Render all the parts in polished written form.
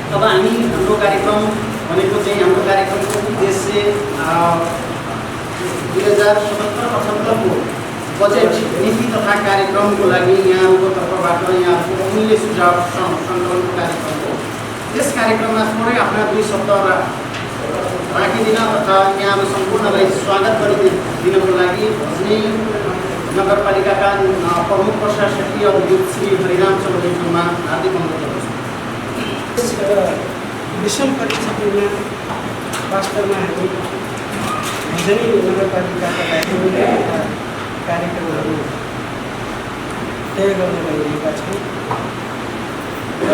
अब हामी हाम्रो कार्यक्रम भनेको चाहिँ हाम्रो कार्यक्रमको उद्देश्य 2077-78 को बजेट नीति तथा कार्यक्रमको लागि यहाँहरूको तर्फबाट यहाँहरूको अमूल्य सुझाव सङ्कलनको कार्यक्रम हो। यस कार्यक्रममा थोरै आफ्ना 2 शब्द राखिदिन तथा यहाँहरू सम्पूर्णलाई स्वागत गरिदिनको लागि भजनी नगरपालिकाका प्रमुख प्रशासकीय अधिकृत श्री हरिराम चौधरीमा हार्दिक अनुरोध गर्दछु। विषम परिस्थितिमा वास्तवमा हामी भजनी नगरपालिकाका लागि कार्यक्रमहरू तय गर्न गइरहेका छौँ र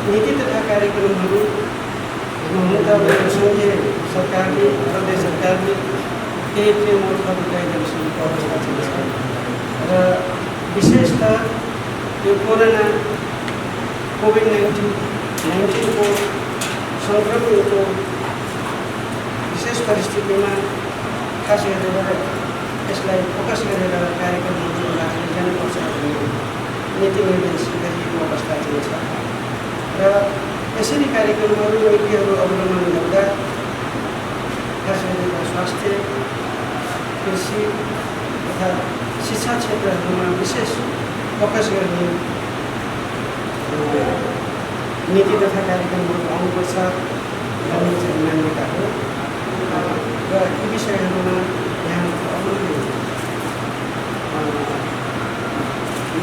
नीति तथा कार्यक्रमहरू हुन त सङ्घीय सरकारले प्रदेश सरकारले केही फ्रेमवर्कहरू तय गरिसकेको अवस्था छ र विशेषतः यो कोभिड-19 को सङ्क्रमणको विशेष परिस्थितिमा खास गरेर यसलाई फोकस गरेर कार्यक्रमहरू जानुपर्छ भन्ने नीति निर्देश गरिएको अवस्था चाहिँ छ र यसरी कार्यक्रमहरू नीतिहरू अवलम्बन गर्दा खास गरेर स्वास्थ्य, कृषि तथा शिक्षा क्षेत्रहरूमा विशेष फोकस गर्ने नीति तथा कार्यक्रमहरू आउनुपर्छ भन्ने चाहिँ मान्यता हो र यी विषयहरूमा यहाँको अमूल्य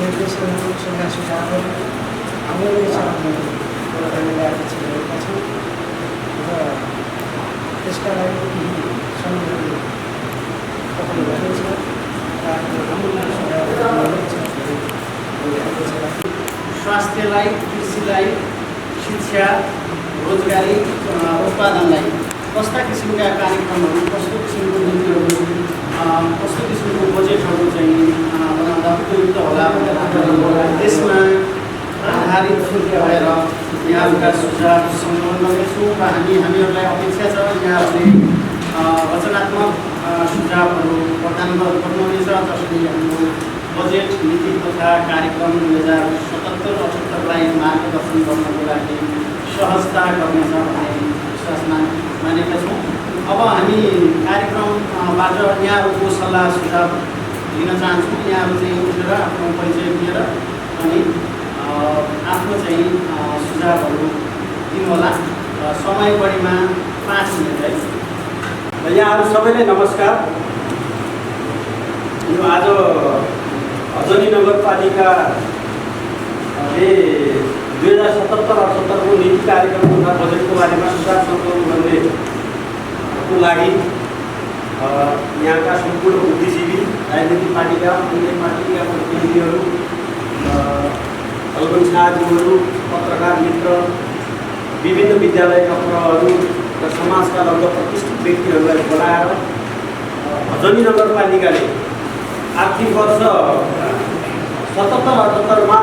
निर्देशनहरू सल्लाह सुझावहरू अमूल्य छ भन्ने कुरालाई रहेका छौँ र त्यसका लागि केही समयहरू पक्राउ गरिन्छ र आफ्नो अमूल्य सुझावहरू स्वास्थ्यलाई, कृषिलाई, शिक्षा, रोजगारी, उत्पादनलाई कस्ता किसिमका कार्यक्रमहरू, कस्तो किसिमको नीतिहरू, कस्तो किसिमको बजेटहरू चाहिँ बनाउँदा उपयुक्त होला भनेर त्यसमा आधारित भएर यहाँहरूका सुझाव सङ्कलन गर्नेछौँ र हामीहरूलाई अपेक्षा छ यहाँहरूले रचनात्मक सुझावहरू प्रदान गर्नुहुनेछ जसले हाम्रो बजेट नीति तथा कार्यक्रम 2077-78लाई मार्गदर्शन गर्नको लागि सहजता गर्नेछ भन्ने विश्वास मानेका छौँ। अब हामी कार्यक्रमबाट यहाँहरूको सल्लाह सुझाव लिन चाहन्छौँ। यहाँहरू चाहिँ उठेर आफ्नो परिचय दिएर अनि आफ्नो चाहिँ सुझावहरू दिनुहोला। समय बढीमा 5 मिनट है। यहाँहरू सबैलाई नमस्कार। यो आज भजनी नगरपालिकाले 2077-78 को नीति कार्यक्रम तथा बजेटको बारेमा सुझाव सङ्कलन गर्नेको लागि यहाँका सम्पूर्ण बुद्धिजीवी, राजनीतिक पार्टीका, अन्य पार्टीका प्रतिनिधिहरू, अल्पसंख्यकहरू, पत्रकार मित्र, विभिन्न विद्यालयका प्रहरू र समाजका लगभग प्रतिष्ठित व्यक्तिहरूलाई बोलाएर भजनी नगरपालिकाले आर्थिक वर्ष 77-78मा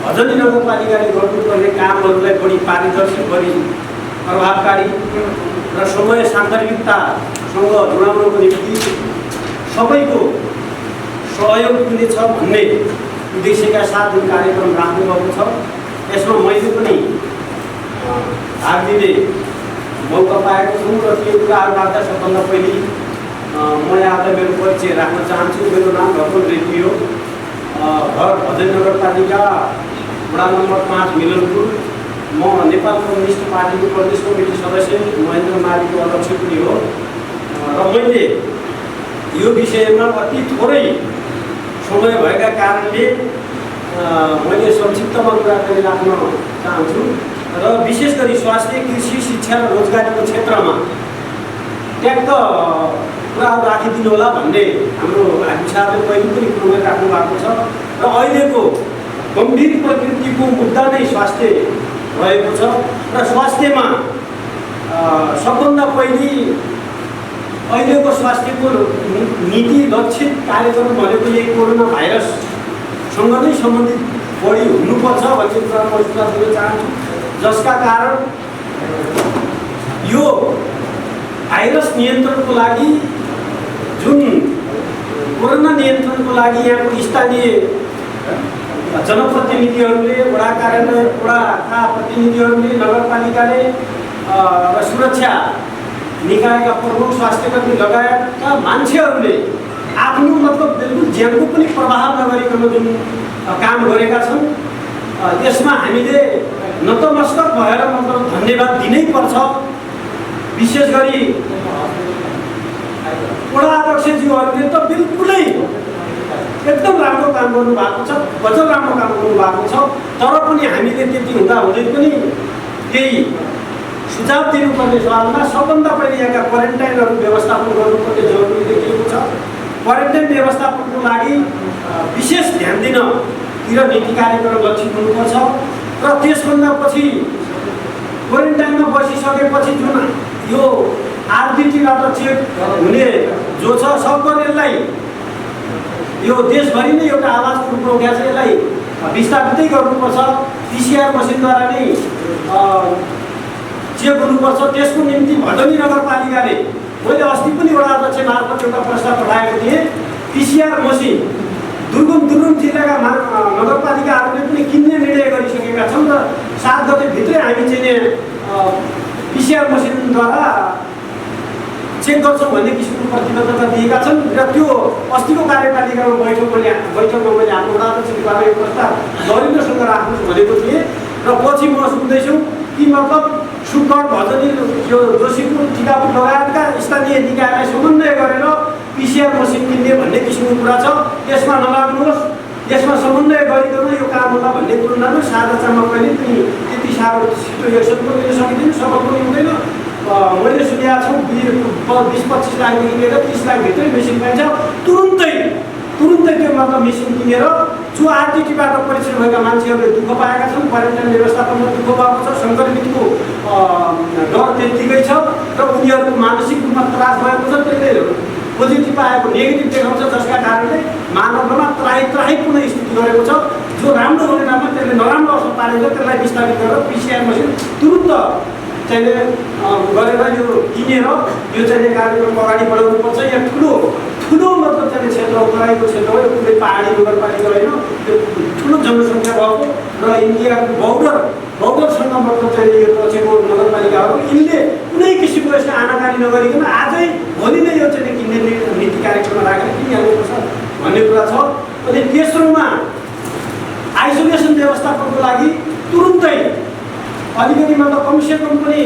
भजनी नगरपालिकाले गर्नुपर्ने कामहरूलाई बढी पारदर्शी, बढी प्रभावकारी र समय सान्दर्भिकतासँग जोडाउनको निम्ति सबैको सहयोग हुनेछ भन्ने उद्देश्यका साथ जुन कार्यक्रम राख्नुभएको छ यसमा मैले पनि भाग लिने मौका पाएको छु र त्यो कुराहरू राख्दा सबभन्दा पहिले म यहाँलाई मेरो परिचय राख्न चाहन्छु। मेरो नाम रतन रेग्मी हो। घर भजनी नगरपालिका वडा नम्बर 5 मिलनपुर। म नेपाल कम्युनिस्ट पार्टीको प्रदेश कमिटी सदस्य महेन्द्र मालीको अध्यक्ष पनि हो र मैले यो विषयमा अति थोरै समय भएका कारणले मैले संक्षिप्तमा कुराकानी राख्न चाहन्छु र विशेष गरी स्वास्थ्य, कृषि, शिक्षा र रोजगारीको क्षेत्रमा ट्याक्क कुराहरू राखिदिनु होला भन्ने हाम्रो हिसाबले पहिले पनि कुरो राख्नु भएको छ र अहिलेको गम्भीर प्रकृतिको मुद्दा नै स्वास्थ्य रहेको छ र स्वास्थ्यमा सबभन्दा पहिले अहिलेको स्वास्थ्यको नीति लक्षित कार्यक्रम भनेको यही कोरोना भाइरससँग नै सम्बन्धित बढी हुनुपर्छ भन्ने कुरा म विश्वास दिन चाहन्छु, जसका कारण यो भाइरस नियन्त्रणको लागि जुन कोरोना नियन्त्रणको लागि यहाँको स्थानीय जनप्रतिनिधिहरूले, वडा कार्यालय, वडाका प्रतिनिधिहरूले, नगरपालिकाले र सुरक्षा निकायका प्रमुख, स्वास्थ्यकर्मी लगायतका मान्छेहरूले आफ्नो मतलब बिल्कुल ज्यानको पनि प्रभाव नगरिकन जुन काम गरेका छन्, त्यसमा हामीले नतमस्तक भएर मतलब धन्यवाद दिनै पर्छ। विशेष गरी वडा अध्यक्षज्यूहरूले त बिल्कुलै एकदम राम्रो काम गर्नुभएको छ, गजब राम्रो काम गर्नुभएको छ। तर पनि हामीले त्यति हुँदाहुँदै पनि केही सुझाव दिनुपर्ने सवालमा सबभन्दा पहिले यहाँका क्वारेन्टाइनहरू व्यवस्थापन गर्नुपर्ने जरुरी देखिएको छ। क्वारेन्टाइन व्यवस्थापनको लागि विशेष ध्यान दिनतिर नीति कार्यक्रम लक्षित हुनुपर्छ र त्यसभन्दा पछि क्वारेन्टाइनमा बसिसकेपछि जुन यो आरबिटीबाट चेक हुने जो छ सबैलाई यो देशभरि नै एउटा आवाज पुर्याउँछ। यसलाई विस्तारितै गर्नुपर्छ, पिसिआर मसिनद्वारा नै चेक हुनुपर्छ। त्यसको निम्ति भटनी नगरपालिकाले, मैले अस्ति पनि वडा अध्यक्ष मार्फत एउटा प्रस्ताव पठाएको थिएँ, पिसिआर मसिन दुर्गम जिल्लाका नगरपालिकाहरूले पनि किन्ने निर्णय गरिसकेका छन् र 7 गतेभित्रै हामी चाहिँ पिसिआर मसिनद्वारा चेक गर्छौँ भन्ने किसिमको प्रतिबद्धता दिएका छन् र त्यो अस्तिको कार्यपालिकामा बैठकमा मैले हाम्रो वडा अध्यक्षद्वारा यो प्रस्ताव नरेन्द्रसँग राख्नुहोस् भनेको थिएँ र पछि म सुन्दैछु कि मतलब सुकर भजनी यो जोशीपुर, टिकापुर लगायतका स्थानीय निकायलाई समन्वय गरेर पिसिआर मसिन किन्ने भन्ने किसिमको कुरा छ। यसमा नलाग्नुहोस्, यसमा समन्वय गरिकन यो काम होला भन्ने कुरो नभए साझा चाममा पनि त्यति साह्रो छिटो एक्सन पनि लिन सकिँदैन, सफल पनि हुँदैन। मैले सुनेको छु 20-25 लाखदेखि लिएर 30 लाखभित्रै मेसिन पाइन्छ। तुरुन्तै त्यो मतलब मेसिन किनेर जो आरटिटीबाट परीक्षण भएका मान्छेहरूले दुःख पाएका छन्, क्वारेन्टाइन व्यवस्थापनमा दुःख भएको छ, सङ्क्रमितको डर त्यत्तिकै छ र उनीहरूको मानसिक रूपमा त्रास भएको छ। त्यसले पोजिटिभ आएको नेगेटिभ देखाउँछ, जसका कारणले मानवमा त्राही स्थिति गरेको छ। जो राम्रो हुने नाममा त्यसले नराम्रो असर पारेको, त्यसलाई विस्तारित गरेर पिसिआर मसिन तुरुन्त चाहिँ गरेर यो किनेर यो चाहिँ कार्यक्रम अगाडि बढाउनुपर्छ। यहाँ ठुलो मतलब चाहिँ क्षेत्र हो, तराईको क्षेत्र हो, यो कुनै पहाडी नगरपालिका होइन, यो ठुलो जनसङ्ख्या भएको र इन्डियाको बौद्धसँग मतलब चाहिँ यो पछिको नगरपालिकाहरू यिनले कुनै किसिमको यसमा आनाकानी नगरिकन आजै भोलि नै यो चाहिँ किन्ने नीति कार्यक्रममा राखेर किनिहाल्नुपर्छ भन्ने कुरा छ। अनि तेस्रोमा आइसोलेसन व्यवस्थापनको लागि तुरुन्तै अलिकति मतलब कमसेकम पनि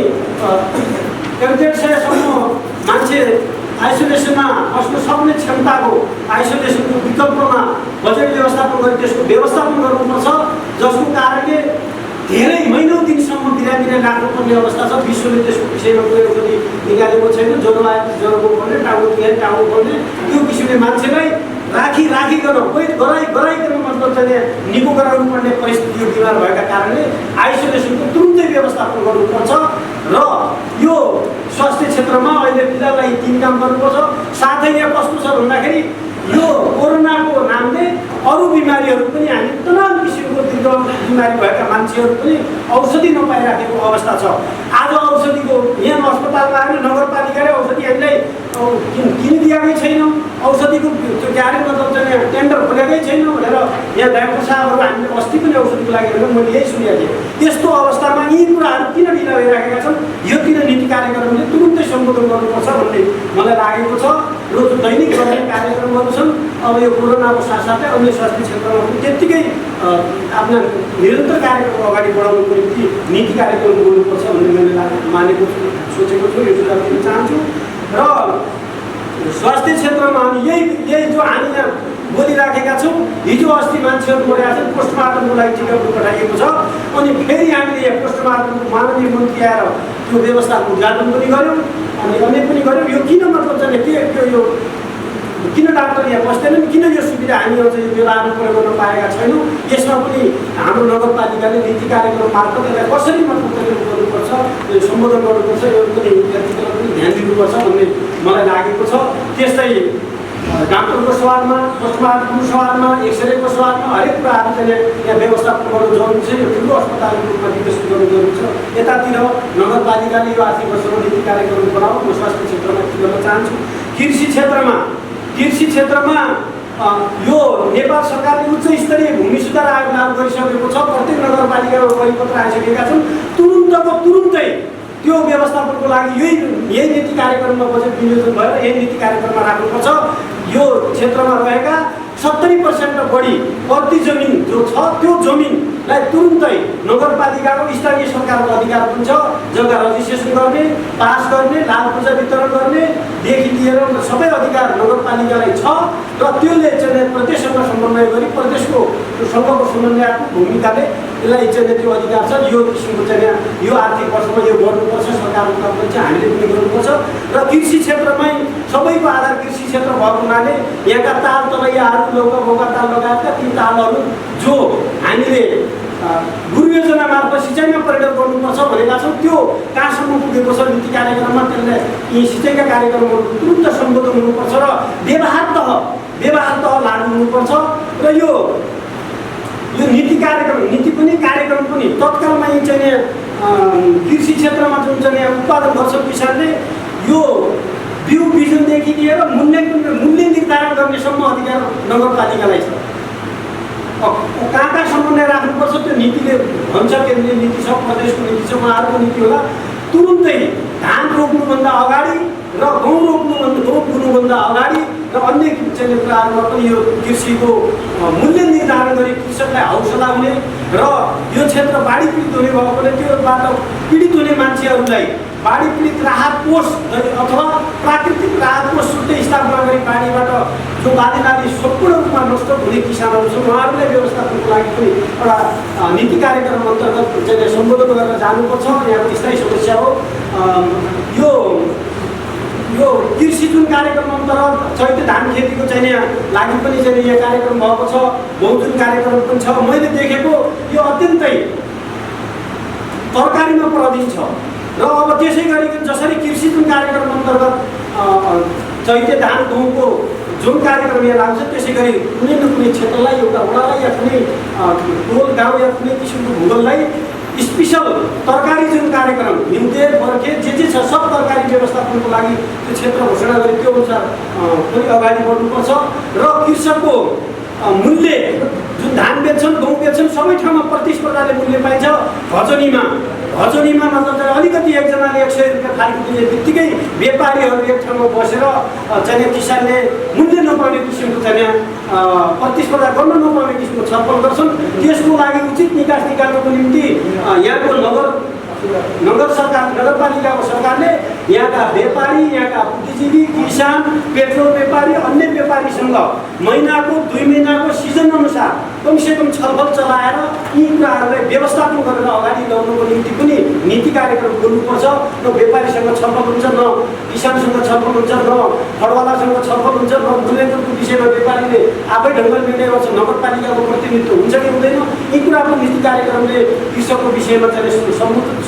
150-100सम्म मान्छे आइसोलेसनमा बस्न सक्ने क्षमताको आइसोलेसनको विकल्पमा बजेट व्यवस्थापन गरी त्यसको व्यवस्थापन गर्नुपर्छ, जसको कारणले धेरै महिनौँ दिनसम्म बिरामी राख्नुपर्ने अवस्था छ। विश्वले त्यसको विषयमा कुनै औषधि निकालेको छैन। ज्वरो आएपछि ज्वरो पर्ने, टाउको पर्ने, त्यो किसिमले मान्छेलाई राखिकन वेट गराइकन मतलब चाहिँ निको गराउनु पर्ने परिस्थिति बिमार भएका कारणले आइसोलेसनको तुरुन्तै व्यवस्थापन गर्नुपर्छ र यो स्वास्थ्य क्षेत्रमा अहिले फिलहाललाई 3 काम गर्नुपर्छ। साथै यहाँ कस्तो छ भन्दाखेरि यो कोरोनाको नामले अरू बिमारीहरू पनि हामी तमाम किसिमको दीर्घ बिमारी भएका मान्छेहरू पनि औषधि नपाइराखेको अवस्था छ। आज औषधिको यहाँ अस्पतालमा आएर नगरपालिकाले औषधि हामीलाई किनिदिएकै छैन, औषधिको त्यो क्यारे मतलब चाहिँ टेन्डर खोलेकै छैन भनेर यहाँ डाक्टर साहबहरू हामीले अस्ति पनि औषधिको लागि भनेर मैले यही सुनेको थिएँ। त्यस्तो अवस्थामा यी कुराहरू किन ढिला भइराखेका छन्, योतिर नीति कार्यक्रमले तुरुन्तै सम्बोधन गर्नुपर्छ भन्ने मलाई लागेको छ। र जो दैनिक गर्ने कार्यक्रमहरू छन्, अब यो कोरोनाको साथसाथै अन्य स्वास्थ्य क्षेत्रमा पनि त्यत्तिकै आफ्ना निरन्तर कार्यक्रम अगाडि बढाउनुको निम्ति नीति कार्यक्रम गर्नुपर्छ भन्ने मैले मानेको छु, सोचेको छु, यो सुझाव दिन चाहन्छु। र स्वास्थ्य क्षेत्रमा हामी यही जो हामी यहाँ बोलिराखेका छौँ, हिजो अस्ति मान्छेहरू मरेका छन्, पोस्टमार्टमको लागि टिकट पठाइएको छ। अनि फेरि हामीले यहाँ पोस्टमार्टमको माननीय मन्त्री आएर त्यो व्यवस्थाको उद्घाटन पनि गऱ्यौँ अनि अन्य पनि गऱ्यौँ। यो किन मतलब चाहिँ के यो किन डाक्टर यहाँ बस्दैनन्, किन यो सुविधा हामीहरू चाहिँ यो लागु प्रयोग गर्न पाएका छैनौँ, यसमा पनि हाम्रो नगरपालिकाले नीति कार्यक्रम मार्फत यसलाई कसरी मतलब गर्नुपर्छ, सम्बोधन गर्नुपर्छ, यो पनि यतिखेर पनि ध्यान दिनुपर्छ भन्ने मलाई लागेको छ। त्यस्तै डाक्टरको सवालमा, पोस्टमार्टमको सवालमा, एक्सरेको सवालमा हरेक कुराहरू चाहिँ यहाँ व्यवस्थापन गर्नु जरुरी छ। यो ठुलो अस्पतालको रूपमा विकसित गर्नु जरुरी छ। यतातिर नगरपालिकाले यो आर्थिक वर्षमा नीति कार्यक्रम बनाऊ। म स्वास्थ्य क्षेत्रमा के गर्न चाहन्छु। कृषि क्षेत्रमा यो नेपाल सरकारले उच्च स्तरीय भूमि सुधार आयोग लागू गरिसकेको छ। प्रत्येक नगरपालिकामा परिपत्र आइसकेका छन्। तुरुन्तै त्यो व्यवस्थापनको लागि यही नीति कार्यक्रममा बजेट विनियोजन भएर यही नीति कार्यक्रममा राख्नुपर्छ। यो क्षेत्रमा रहेका 70% बढी बत्ती जमिन जो छ त्यो जमिनलाई तुरुन्तै नगरपालिकाको स्थानीय सरकारको अधिकार पनि छ। जग्गा रजिस्ट्रेसन गर्ने, पास गर्ने, लाभ पूर्जा वितरण गर्नेदेखि लिएर सबै अधिकार नगरपालिकालाई छ र त्यसले चाहिँ प्रदेशसँग समन्वय गरी प्रदेशको सँगको समन्वयको भूमिकाले यसलाई चाहिँ त्यो अधिकार छ। यो किसिमको चाहिँ यो आर्थिक वर्षमा यो गर्नुपर्छ, सरकारको तर्फबाट चाहिँ हामीले पनि गर्नुपर्छ। र कृषि क्षेत्रमै सबैको आधार कृषि क्षेत्र भएको हुनाले यहाँका ताल तलैयाहरू लौका बोका ताल लगायतका ती तालहरू जो हामीले गुरु योजना मार्फत सिँचाइमा परिणत गर्नुपर्छ भनेका छौँ त्यो कहाँसम्म पुगेको छ नीति कार्यक्रममा त्यसलाई यी सिँचाइका कार्यक्रमहरू तुरुन्त सम्बोधन हुनुपर्छ र व्यवहार तह लागू हुनुपर्छ। र यो नीति कार्यक्रम पनि तत्कालमा यी चाहिँ कृषि क्षेत्रमा जुन चाहिँ उत्पादन गर्छ किसानले यो बिउ बिजनदेखि लिएर मूल्य निर्धारण गर्नेसम्म अधिकार नगरपालिकालाई छ। कहाँ समन्वय राख्नुपर्छ त्यो नीतिले भन्छ। केन्द्रीय नीति छ, प्रदेशको नीति छ, उहाँहरूको नीति होला। तुरुन्तै धान रोप्नुभन्दा अगाडि र गहुँ बुन्नुभन्दा अगाडि र अन्य चाहिँ कुराहरूमा पनि यो कृषिको मूल्य निर्धारण गरी कृषकलाई हौसला हुने र यो क्षेत्र बाढी पीडित हुने भएकोले त्योबाट पीडित हुने मान्छेहरूलाई बाढी पीडित राहत कोष अथवा प्राकृतिक राहत कोष छुट्टै स्थापना गरी बाढीबाट जो बालीनाली सम्पूर्ण रूपमा नष्ट हुने किसानहरू छन् उहाँहरूलाई व्यवस्थापनको लागि पनि एउटा नीति कार्यक्रम अन्तर्गत चाहिँ सम्बोधन गरेर जानुपर्छ। यहाँको स्थायी समस्या हो यो कृषि जुन कार्यक्रम अन्तर्गत चैते धान खेतीको चाहिँ लागि पनि चाहिँ यहाँ कार्यक्रम भएको छ। बहुजुन कार्यक्रम पनि छ। मैले देखेको यो अत्यन्तै तरकारीमा प्रविष्ट छ र अब त्यसै गरी जसरी कृषि जुन कार्यक्रम अन्तर्गत चैते धान गहुँको जुन कार्यक्रम यहाँ लाग्छ त्यसै गरी कुनै न कुनै क्षेत्रलाई एउटा वडालाई या कुनै टोल गाउँ या कुनै किसिमको भूगोललाई स्पेसल तरकारी जुन कार्यक्रम हिउँदे बर्खे जे छ सब तरकारी व्यवस्थापनको लागि त्यो क्षेत्र घोषणा गरी त्यो अनुसार पनि अगाडि बढ्नुपर्छ। र कृषकको मूल्य जुन धान बेच्छन् गहुँ बेच्छन् सबै ठाउँमा प्रतिस्पर्धाले मूल्य पाइन्छ। भजनीमा मतलब चाहिँ अलिकति एकजनाले 100 रुपियाँ खाएको दिने बित्तिकै व्यापारीहरू एक ठाउँमा बसेर चाहिँ किसानले मूल्य नपाउने किसिमको चाहिँ प्रतिस्पर्धा गर्न नपाउने किसिमको छलफल गर्छन्। त्यसको लागि उचित निकास निकाल्नको निम्ति यहाँको नगरपालिकाको सरकारले यहाँका व्यापारी, यहाँका बुद्धिजीवी, किसान, पेट्रोल व्यापारी, अन्य व्यापारीसँग महिनाको 2 महिनाको सिजन अनुसार कमसेकम छलफल चलाएर यी कुराहरूलाई व्यवस्थापन गरेर अगाडि ल्याउनको निम्ति पनि नीति कार्यक्रम गर्नुपर्छ। न व्यापारीसँग छलफल हुन्छ, न किसानसँग छलफल हुन्छ, न फडवालासँग छलफल हुन्छ, न मूल्याङ्कनको विषयमा व्यापारीले आफै ढङ्गले निर्णय गर्छ। नगरपालिकाको प्रतिनिधित्व हुन्छ कि हुँदैन यी कुराको नीति कार्यक्रमले कृषकको विषयमा चाहिँ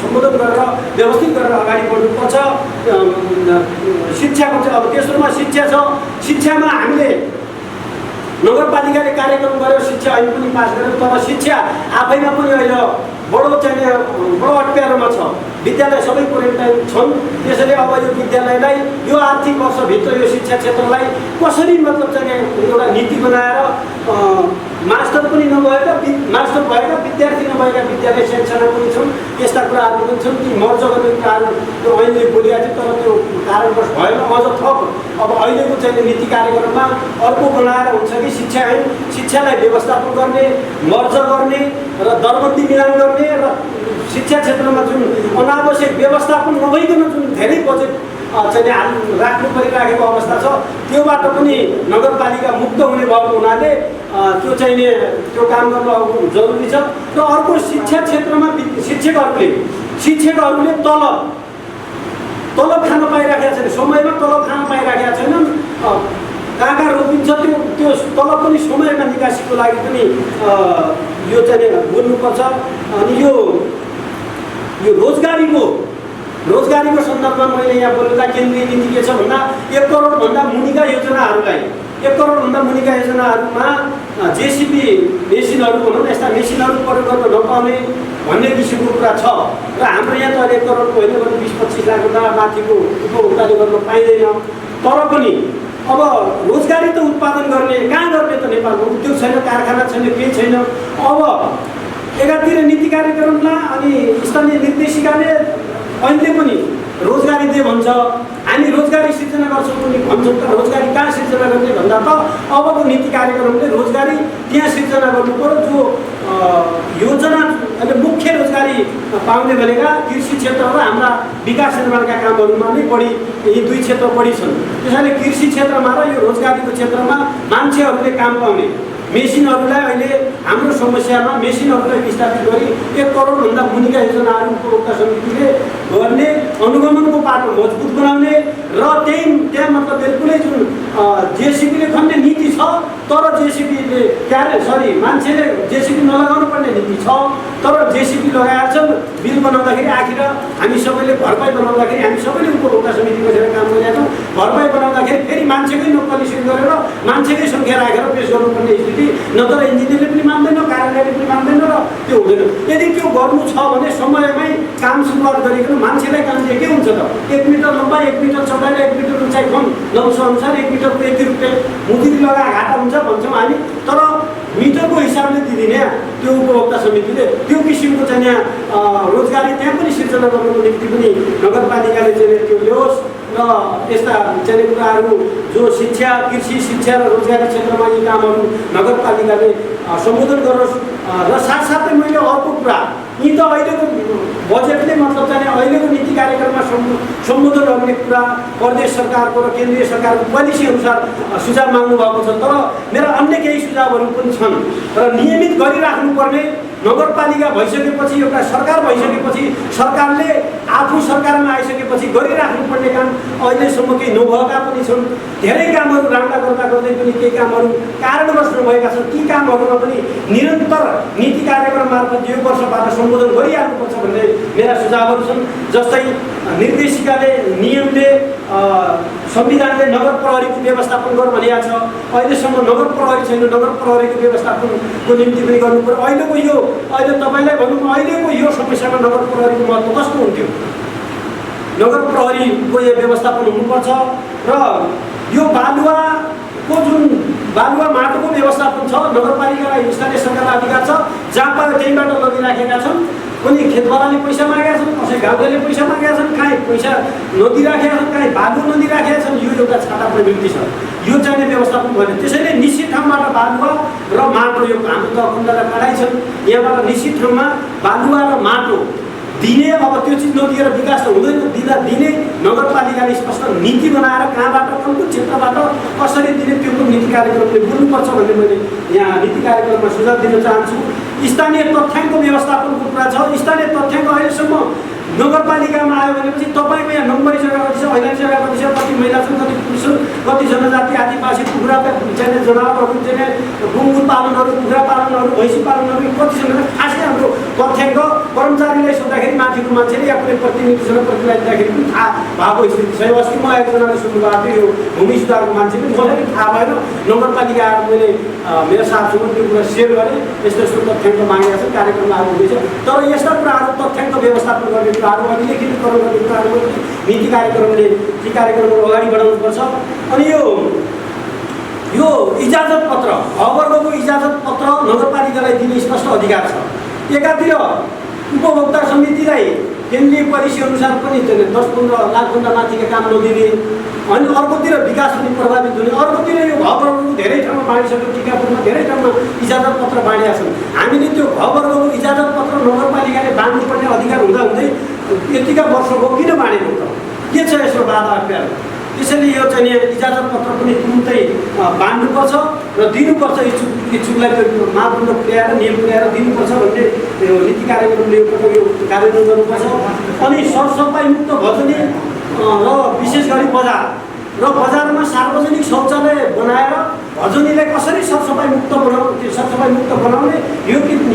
सम्बोधन गरेर व्यवस्थित गरेर अगाडि बढ्नुपर्छ। शिक्षाको चाहिँ अब तेस्रोमा शिक्षा छ। शिक्षामा हामीले नगरपालिकाले कार्यक्रम गरेर शिक्षा ऐन पनि पास गर्यो तर शिक्षा आफैमा पनि अहिले बडो अप्ठ्यारोमा छ। विद्यालय सबै क्वारेन्टाइन छन्। त्यसैले अब यो विद्यालयलाई यो आर्थिक वर्षभित्र यो शिक्षा क्षेत्रलाई कसरी मतलब चाहिँ एउटा नीति बनाएर मास्टर पनि नभएका मास्टर भएका विद्यार्थी नभएका विद्यालय शिक्षामा पनि छन्। यस्ता कुराहरू पनि छन् कि मर्ज गर्ने कुराहरू त्यो अहिले बोलिएको थियो तर त्यो कारणवश भएन। अझ थप अब अहिलेको चाहिँ नीति कार्यक्रममा अर्को बनाएर हुन्छ कि शिक्षालाई व्यवस्थापन गर्ने, मर्ज गर्ने र दरबन्दी मिलान गर्ने र शिक्षा क्षेत्रमा जुन अनावश्यक व्यवस्थापन नभइकन जुन धेरै बजेट चाहिँ राख्नु परिराखेको अवस्था छ त्योबाट पनि नगरपालिका मुक्त हुने भएको हुनाले त्यो चाहिँ त्यो काम गर्नु जरुरी छ। र अर्को शिक्षा क्षेत्रमा शिक्षकहरूले तलब खान पाइराखेका छैन, समयमा तलब खान पाइराखेका छैनन्। कहाँ रोपिन्छ त्यो तलब पनि समयमा निकासीको लागि पनि यो चाहिँ बोल्नुपर्छ। अनि यो रोजगारीको सन्दर्भमा मैले यहाँ बोल्दा केन्द्रीय नीति के छ भन्दा 1 करोडभन्दा मुनिका योजनाहरूमा जेसिबी मेसिनहरू भनौँ यस्ता मेसिनहरू प्रयोग गर्न नपाउने भन्ने किसिमको कुरा छ। र हाम्रो यहाँ त 1 करोडको होइन भने 20-25 लाखभन्दा माथिको उपभोक्ताले गर्न पाइँदैन। तर पनि अब रोजगारी त उत्पादन गर्ने कहाँ गर्ने त नेपालमा उद्योग छैन, कारखाना छैन, केही छैन। अब एकातिर नीति कार्यक्रममा अनि स्थानीय निर्देशिकाले अहिले पनि रोजगारी दे भन्छ, हामी रोजगारी सिर्जना गर्छौँ पनि भन्छौँ, त रोजगारी कहाँ सिर्जना गर्ने भन्दा त अबको नीति कार्यक्रमले रोजगारी त्यहाँ सिर्जना गर्नु पर्यो जो योजना अहिले मुख्य रोजगारी पाउने भनेका कृषि क्षेत्र र हाम्रा विकास निर्माणका कामहरूमा नै बढी, यी दुई क्षेत्र बढी छन्। त्यसैले कृषि क्षेत्रमा र यो रोजगारीको क्षेत्रमा मान्छेहरूले काम पाउने मेसिनहरूलाई अहिले हाम्रो समस्यामा मेसिनहरूलाई स्थापित गरी 1 करोडभन्दा मुनिका योजनाहरू उपभोक्ता समितिले गर्ने, अनुगमनको पाटो मजबुत बनाउने र त्यहाँ मतलब बिल्कुलै जुन जेसिपीले खन्ने नीति छ तर जेसिपीले मान्छेले जेसिपी नलगाउनु पर्ने नीति छ तर जेसिपी लगाएर छन्। बिल बनाउँदाखेरि आखिर हामी सबैले भरपाई बनाउँदाखेरि हामी सबैले उपभोक्ता समिति बसेर काम गरेका छौँ। भरपाई बनाउँदाखेरि फेरि मान्छेकै नोक्कलिसिट गरेर मान्छेकै सङ्ख्या राखेर पेस गर्नुपर्ने स्थिति, नत्र इन्जिनियरले पनि मान्दैन, कार्यालयले पनि मान्दैन र त्यो हुँदैन। यदि त्यो गर्नु छ भने समयमै काम सुरुवात गरिकन मान्छेलाई काम दिए के हुन्छ त? 1 मिटर लम्बाइ, 1 मिटर चौडाइ, 1 मिटर उचाइ कम नौसो अनुसार 1 मिटरको 1 रुपियाँ मुजुरी लगाएर घाटा हुन्छ भन्छौँ हामी, तर मिटरको हिसाबले दिदिने त्यो उपभोक्ता समितिले त्यो किसिमको चाहिँ यहाँ रोजगारी त्यहाँ पनि सिर्जना गर्नुको निम्ति पनि नगरपालिकाले चाहिँ त्यो ल्याओस् र यस्ता चाहिँ कुराहरू जो शिक्षा, कृषि शिक्षा र रोजगारी क्षेत्रमा यी कामहरू नगरपालिकाले सम्बोधन गरोस्। र साथसाथै मैले अर्को कुरा, यी त अहिलेको बजेटले मतलब चाहिँ अहिलेको नीति कार्यक्रममा सम्बोधन गर्ने कुरा प्रदेश सरकारको र केन्द्रीय सरकारको पोलिसी अनुसार सुझाव माग्नु भएको छ, तर मेरा अन्य केही सुझावहरू पनि छन् र नियमित गरिराख्नुपर्ने नगरपालिका भइसकेपछि, एउटा सरकार भइसकेपछि, सरकारले आफू सरकारमा आइसकेपछि गरिराख्नुपर्ने काम अहिलेसम्म केही नभएका पनि छन्। धेरै कामहरू राम्रा गर्दै पनि केही कामहरू कारणवश नभएका छन्। ती कामहरूमा पनि निरन्तर नीति कार्यक्रम मार्फत यो वर्षबाट सम्बोधन गरिहाल्नुपर्छ भन्ने मेरा सुझावहरू छन्। जस्तै निर्देशिकाले, नियमले, संविधानले नगर प्रहरीको व्यवस्थापन गर भनेको छ, अहिलेसम्म नगर प्रहरी छैन, नगर प्रहरीको व्यवस्थापनको निम्ति पनि गर्नु पर्यो। अहिले तपाईँलाई भनौँ, अहिलेको यो समस्यामा नगर प्रहरीको महत्त्व कस्तो हुन्थ्यो? नगर प्रहरीको यो व्यवस्थापन हुनुपर्छ र यो बालुवाको जुन बालुवा माटोको व्यवस्थापन छ, नगरपालिकालाई स्थानीय सरकारलाई अधिकार छ, जहाँ पायो त्यहीँबाट लगिराखेका छन्। पनि खेतवालाले पैसा मागेका छन्, कसै गाउँले पैसा मागेका छन्, काहीँ पैसा नदिराखेका छन्, काहीँ बालु नदिराखेका छन्। यो एउटा छाता प्रवृत्ति छ, यो चाहिने व्यवस्थापन भने। त्यसैले निश्चित ठाउँबाट बालुवा र माटो, यो हाम्रो त अखण्डता काडाइ छन्, यहाँबाट निश्चित ठाउँमा बालुवा र माटो दिने। अब त्यो चिज नदिएर विकास त हुँदैन, दिने नगरपालिकाले स्पष्ट नीति बनाएर कहाँबाट, कुन क्षेत्रबाट कसरी दिने त्यो नीति कार्यक्रमले बोल्नुपर्छ भन्ने मैले यहाँ नीति कार्यक्रममा सुझाव दिन चाहन्छु। स्थानीय तथ्याङ्क व्यवस्थापनको कुरा छ। स्थानीय तथ्याङ्क अहिलेसम्म नगरपालिकामा आयो भनेपछि तपाईँको यहाँ नम्बरी जग्गा कति छ, हैलानी जग्गा कति छ, कति महिला छन्, कति पुरुष छन्, कति जनजाति, आदिवासी, कुखुरा चाहिने जनावरहरू चाहिने, गुङ्गुर पालनहरू, कुखुरा पालनहरू, भैँसी पालनहरू कति छन् भने खासै हाम्रो तथ्याङ्क कर्मचारीलाई सोद्धाखेरि माथिको मान्छेले या कुनै प्रतिनिधिसँग प्रतिलाई दिँदाखेरि पनि थाहा भएको स्थिति छ। अस्ति म एकजनाले सुन्नुभएको थियो, यो भूमि सुधारको मान्छे पनि, मलाई पनि थाहा भएन। नगरपालिका आएर मैले मेरो साथसँग त्यो कुरा सेयर गरेँ, यस्तो यस्तो तथ्याङ्क मागेका छन्, कार्यक्रममा आएको हुँदैछ। तर यस्ता कुराहरू तथ्याङ्क व्यवस्थापन गर्ने कुराहरू, अभिलेखित गर्ने कुराहरू नीति कार्यक्रमले ती कार्यक्रमहरू अगाडि बढाउनुपर्छ। अनि यो इजाजत पत्र, हवर्गको इजाजत पत्र नगरपालिकालाई दिने स्पष्ट अधिकार छ। एकातिर उपभोक्ता समितिलाई केन्द्रीय पोलिसी अनुसार पनि 10-15 लाखभन्दा माथिका काम नदिने, अनि अर्कोतिर विकास पनि प्रभावित हुने, अर्कोतिर यो घरहरू धेरै ठाउँमा बाँडिसक्यो, टिकापुरमा धेरै ठाउँमा इजाजत पत्र बाँडेका छन्। हामीले त्यो घरहरूको इजाजत पत्र नगरपालिकाले बाँड्नुपर्ने अधिकार हुँदाहुँदै यतिका वर्ष भयो किन बाँडेको त? के छ यसको बाधा अप्यार? त्यसैले यो चाहिँ इजाजत पत्र पनि तुरुन्तै बाँड्नुपर्छ र दिनुपर्छ। इच्छुकलाई त्यो मापदण्ड पुर्याएर, नियम पुर्याएर दिनुपर्छ भन्ने यो नीति कार्यक्रमले यो कार्यान्वयन गर्नुपर्छ। अनि सरसफाइ मुक्त भजनी र विशेष गरी बजारमा सार्वजनिक शौचालय बनाएर भजनीलाई कसरी सरसफाइ मुक्त बनाउने,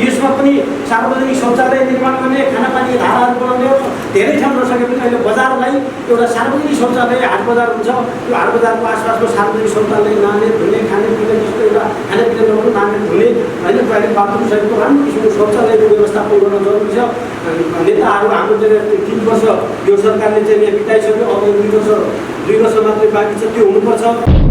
यसमा पनि सार्वजनिक शौचालय निर्माण गर्ने, खानापानीका धाराहरू बनाउने। धेरै ठाउँ नसके पनि अहिले बजारलाई एउटा सार्वजनिक शौचालय, हाट बजार हुन्छ, त्यो हाट बजारको आसपासको सार्वजनिक शौचालय नाने धुने, खानेपिउने जस्तो एउटा खानेपिने नगर्नु, नाने धुने होइन, टोयलेट बाथरुम सहितको राम्रो किसिमको शौचालयको व्यवस्थापन गर्न जरुरी छ। नेताहरू हाम्रो चाहिँ 3 वर्ष यो सरकारले चाहिँ बिताइसक्यो, अब 2 वर्ष मात्रै बाँकी छ, त्यो हुनुपर्छ।